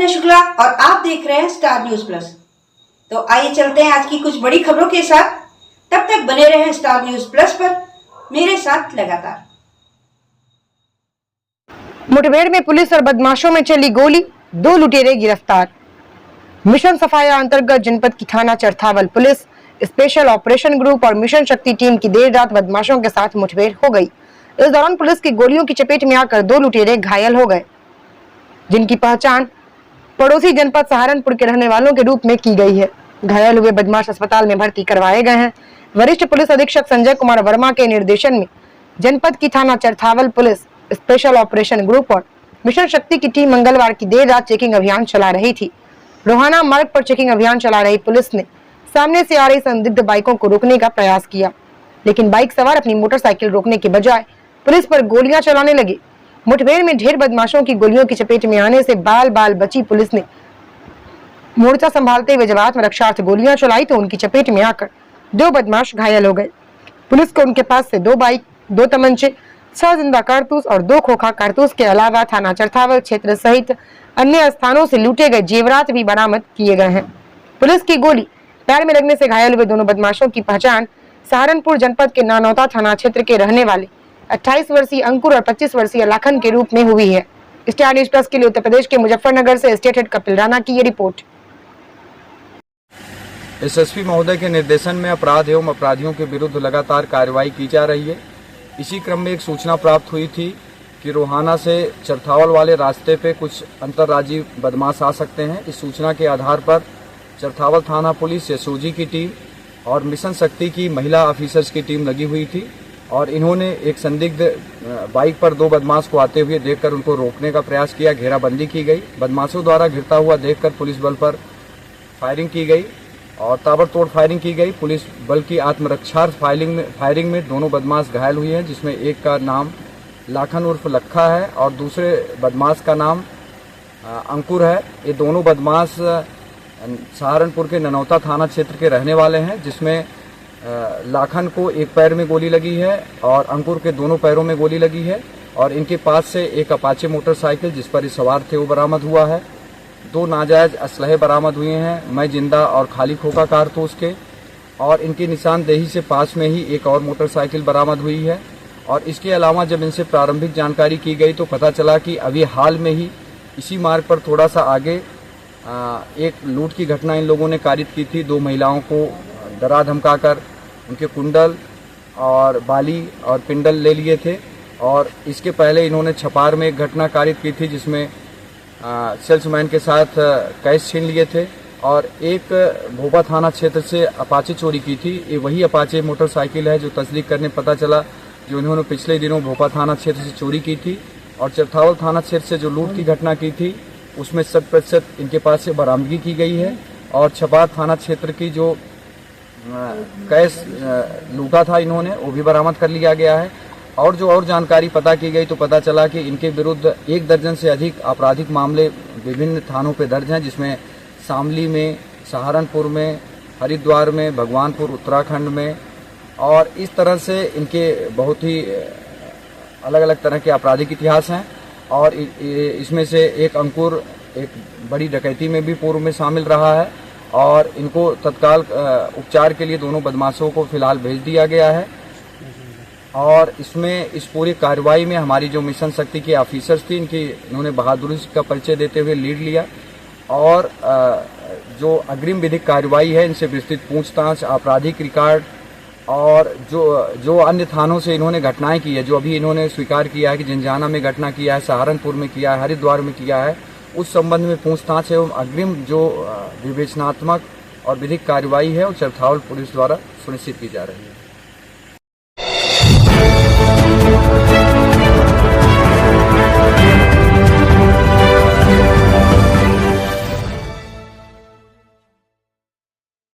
मैं शुक्ला और आप देख रहे हैं स्टार न्यूज प्लस। तो आइए चलते हैं आज की कुछ बड़ी खबरों के साथ। तब तक बने रहें स्टार न्यूज प्लस पर मेरे साथ लगातार। मुठभेड़ में पुलिस और बदमाशों में चली गोली, 2 लुटेरे गिरफ्तार। मिशन सफाया अंतर्गत जनपद की थाना Charthawal police special operation group और मिशन शक्ति टीम की देर रात बदमाशों के साथ मुठभेड़ हो गई। इस दौरान पुलिस की गोलियों की चपेट में आकर 2 लुटेरे घायल हो गए, जिनकी पहचान पड़ोसी जनपद सहारनपुर के रहने वालों के रूप में की गई है। घायल हुए बदमाश अस्पताल में भर्ती करवाए गए हैं। वरिष्ठ पुलिस अधीक्षक संजय कुमार वर्मा के निर्देशन में जनपद की थाना Charthawal police special operation group और मिशन शक्ति की टीम मंगलवार की देर रात चेकिंग अभियान चला रही थी। रोहाना मार्ग पर चेकिंग अभियान चला रही पुलिस ने सामने से आ रही संदिग्ध बाइकों को रोकने का प्रयास किया, लेकिन बाइक सवार अपनी मोटरसाइकिल रोकने के बजाय पुलिस पर गोलियां चलाने लगे। मुठभेड़ में ढेर बदमाशों की गोलियों की चपेट में आने से बाल बाल बची पुलिस ने मोर्चा संभालते हुए जब आत्मरक्षार्थ गोलियां चलाई तो उनकी चपेट में आकर 2 बदमाश घायल हो गए। पुलिस को उनके पास से 2 बाइक, 2 तमंचे, 6 जिंदा कारतूस और 2 खोखा कारतूस के अलावा थाना चरथावल क्षेत्र सहित अन्य स्थानों से लूटे गए जेवरात भी बरामद किए गए हैं। पुलिस की गोली पैर में लगने से घायल हुए दोनों बदमाशों की पहचान सहारनपुर जनपद के नानौता थाना क्षेत्र के रहने वाले 28 वर्षीय अंकुर और 25 वर्षीय लाखन के रूप में हुई है। स्टार न्यूज प्लस के लिए उत्तर प्रदेश के मुजफ्फरनगर से स्टेट हेड कपिल राणा की ये रिपोर्ट। एसएसपी महोदय के निर्देशन में अपराध एवं अपराधियों के विरुद्ध लगातार कार्रवाई की जा रही है। इसी क्रम में एक सूचना प्राप्त हुई थी कि रोहाना से चरथावल वाले रास्ते पे कुछ अंतर्राज्यीय बदमाश आ सकते हैं। इस सूचना के आधार पर चरथावल थाना पुलिस, एसओजी की टीम और मिशन शक्ति की महिला ऑफिसर्स की टीम लगी हुई थी और इन्होंने एक संदिग्ध बाइक पर 2 बदमाश को आते हुए देखकर उनको रोकने का प्रयास किया। घेराबंदी की गई। बदमाशों द्वारा घिरता हुआ देखकर पुलिस बल पर फायरिंग की गई और ताबड़तोड़ फायरिंग की गई। पुलिस बल की आत्मरक्षार्थ फायरिंग में दोनों बदमाश घायल हुए हैं, जिसमें एक का नाम लाखन उर्फ लखा है और दूसरे बदमाश का नाम अंकुर है। ये दोनों बदमाश सहारनपुर के ननौता थाना क्षेत्र के रहने वाले हैं, जिसमें लाखन को एक पैर में गोली लगी है और अंकुर के दोनों पैरों में गोली लगी है और इनके पास से एक अपाचे मोटरसाइकिल जिस पर ये सवार थे वो बरामद हुआ है। 2 नाजायज असलहे बरामद हुए हैं, मैं जिंदा और खाली खोखा कारतूस के, और इनकी निशानदेही से पास में ही एक और मोटरसाइकिल बरामद हुई है। और इसके अलावा जब इनसे प्रारंभिक जानकारी की गई तो पता चला कि अभी हाल में ही इसी मार्ग पर थोड़ा सा आगे एक लूट की घटना इन लोगों ने कारित की थी। 2 महिलाओं को डरा धमकाकर उनके कुंडल और बाली और पिंडल ले लिए थे और इसके पहले इन्होंने छपार में एक घटना कारित की थी जिसमें सेल्समैन के साथ कैश छीन लिए थे और एक भोपा थाना क्षेत्र से अपाचे चोरी की थी। ये वही अपाचे मोटरसाइकिल है जो तस्दीक करने पता चला जो इन्होंने पिछले दिनों भोपा थाना क्षेत्र से चोरी की थी और चरथावल थाना क्षेत्र से जो लूट की घटना की थी उसमें 100% इनके पास से बरामदगी की गई है। और छपार थाना क्षेत्र की जो कैश लूटा था इन्होंने वो भी बरामद कर लिया गया है। और जो और जानकारी पता की गई तो पता चला कि इनके विरुद्ध 1 दर्जन से अधिक आपराधिक मामले विभिन्न थानों पर दर्ज हैं, जिसमें शामली में, सहारनपुर में, हरिद्वार में, भगवानपुर उत्तराखंड में, और इस तरह से इनके बहुत ही अलग अलग तरह के आपराधिक इतिहास हैं। और इसमें से एक अंकुर एक बड़ी डकैती में भी पूर्व में शामिल रहा है और इनको तत्काल उपचार के लिए दोनों बदमाशों को फिलहाल भेज दिया गया है। और इसमें इस पूरी कार्रवाई में हमारी जो मिशन शक्ति की ऑफिसर्स थी इन्होंने बहादुरी का परिचय देते हुए लीड लिया और जो अग्रिम विधिक कार्रवाई है इनसे विस्तृत पूछताछ, आपराधिक रिकॉर्ड और जो अन्य थानों से इन्होंने घटनाएं की है, जो अभी इन्होंने स्वीकार किया है कि जिंजाना में घटना किया है, सहारनपुर में किया है, हरिद्वार में किया है, उस संबंध में पूछताछ एवं अग्रिम जो विवेचनात्मक और विधिक कार्रवाई है वो चरथावल पुलिस द्वारा सुनिश्चित की जा रही है।